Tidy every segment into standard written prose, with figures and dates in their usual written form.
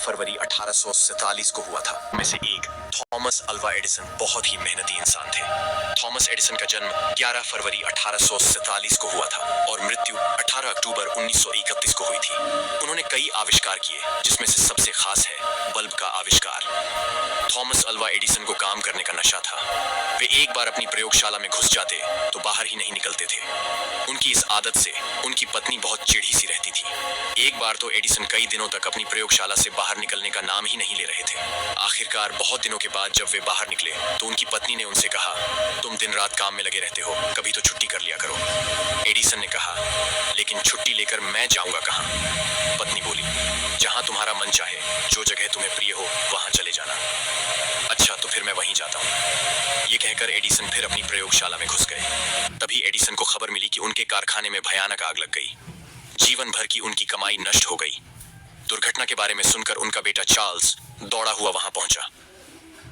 फरवरी 1847 को हुआ था। में से एक थॉमस अल्वा एडिसन बहुत ही मेहनती इंसान थे। थॉमस एडिसन का जन्म 11 फरवरी 1847 को हुआ था और मृत्यु 18 अक्टूबर 1931 को हुई थी। उन्होंने कई आविष्कार किए, जिसमें से सबसे खास है बल्ब का आविष्कार। थॉमस अल्वा एडिसन को काम करने का नशा था। वे एक बार अपनी प्रयोगशाला में घुस जाते तो बाहर ही नहीं निकलते थे। उनकी इस आदत से उनकी पत्नी बहुत चिढ़ी सी रहती थी। एक बार तो एडिसन कई दिनों तक अपनी प्रयोगशाला से बाहर निकलने का नाम ही नहीं ले रहे थे। आखिरकार बहुत दिनों के बाद जब वे बाहर निकले तो उनकी पत्नी ने उनसे कहा, तुम दिन रात काम में लगे रहते हो, कभी तो छुट्टी कर लिया करो। एडिसन ने कहा, लेकिन छुट्टी लेकर मैं जाऊंगा कहाँ? पत्नी बोली, जहां तुम्हारा मन चाहे, जो जगह तुम्हें प्रिय हो वहां चले जाना। अच्छा, तो फिर मैं वहीं जाता हूँ। ये कहकर एडिसन फिर अपनी प्रयोगशाला में घुस गए। तभी एडिसन को खबर मिली कि उनके कारखाने में भयानक आग लग गई। जीवन भर की उनकी कमाई नष्ट हो गई। दुर्घटना के बारे में सुनकर उनका बेटा चार्ल्स दौड़ा हुआ वहां पहुंचा।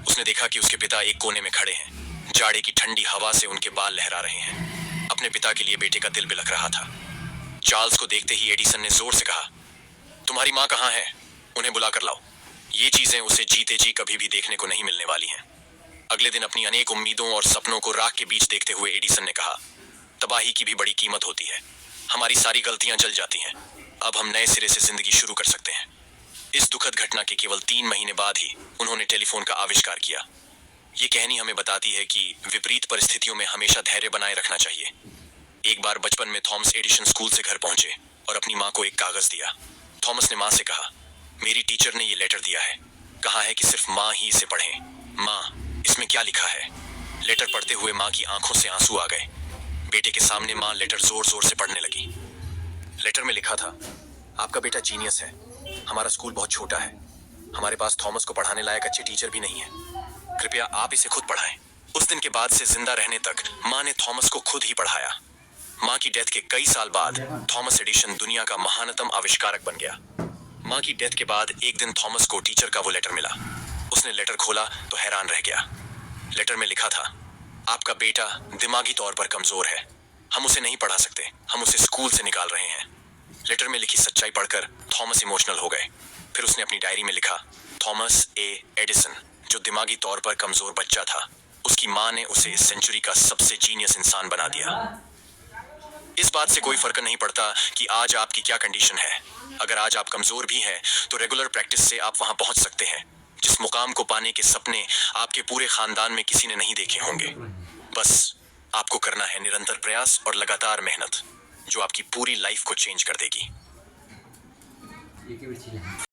उसने देखा कि उसके पिता एक कोने में खड़े हैं। जाड़े की ठंडी हवा से उनके बाल लहरा रहे हैं। अपने पिता के लिए बेटे का दिल बिलख रहा था। चार्ल्स को देखते ही एडिसन ने जोर से कहा, तुम्हारी माँ कहाँ है? उन्हें बुला कर लाओ। ये चीजें उसे जीते जी कभी भी देखने को नहीं मिलने वाली हैं। अगले दिन अपनी अनेक उम्मीदों और सपनों को राख के बीच देखते हुए एडिसन ने कहा, तबाही की भी बड़ी कीमत होती है। हमारी सारी गलतियां जल जाती हैं। अब हम नए सिरे से जिंदगी शुरू कर सकते हैं। इस दुखद घटना के केवल 3 महीने बाद ही उन्होंने टेलीफोन का आविष्कार किया। ये कहानी हमें बताती है कि विपरीत परिस्थितियों में हमेशा धैर्य बनाए रखना चाहिए। एक बार बचपन में थॉमस एडिसन स्कूल से घर पहुंचे और अपनी माँ को एक कागज दिया। थॉमस ने माँ से कहा, मेरी टीचर ने ये लेटर दिया है, कहा है कि सिर्फ माँ ही इसे पढ़े। माँ, इसमें क्या लिखा है? लेटर पढ़ते हुए माँ की आंखों से आंसू आ गए। बेटे के सामने माँ लेटर जोर जोर से पढ़ने लगी। लेटर में लिखा था, आपका बेटा जीनियस है। हमारा स्कूल बहुत छोटा है। हमारे पास थॉमस को पढ़ाने लायक अच्छे टीचर भी नहीं है। कृपया आप इसे खुद पढ़ाएं। उस दिन के बाद से जिंदा रहने तक माँ ने थॉमस को खुद ही पढ़ाया। माँ की डेथ के कई साल बाद थॉमस एडिसन दुनिया का महानतम आविष्कारक बन गया। माँ की डेथ के बाद एक दिन थॉमस को टीचर का वो लेटर मिला। उसने लेटर खोला तो हैरान रह गया। लेटर में लिखा था, आपका बेटा दिमागी तौर पर कमजोर है। हम उसे नहीं पढ़ा सकते। हम उसे स्कूल से निकाल रहे हैं। लेटर में लिखी सच्चाई पढ़कर थॉमस इमोशनल हो गए। फिर उसने अपनी डायरी में लिखा, थॉमस ए एडिसन, जो दिमागी तौर पर कमजोर बच्चा था, उसकी माँ ने उसे इस सेंचुरी का सबसे जीनियस इंसान बना दिया। इस बात से कोई फर्क नहीं पड़ता कि आज आपकी क्या कंडीशन है। अगर आज आप कमजोर भी हैं तो रेगुलर प्रैक्टिस से आप वहां पहुंच सकते हैं जिस मुकाम को पाने के सपने आपके पूरे खानदान में किसी ने नहीं देखे होंगे। बस आपको करना है निरंतर प्रयास और लगातार मेहनत, जो आपकी पूरी लाइफ को चेंज कर देगी।